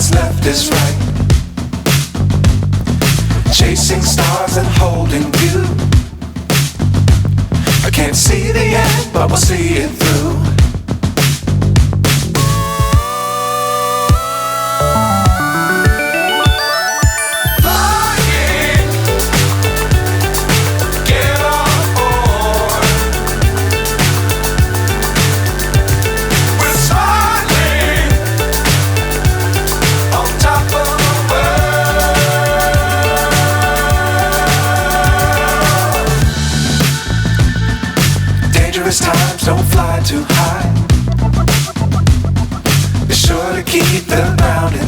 what's left is right. Chasing stars and holding you. I can't see the end, but we'll see it through. Times don't fly too high. Be sure to keep the ground in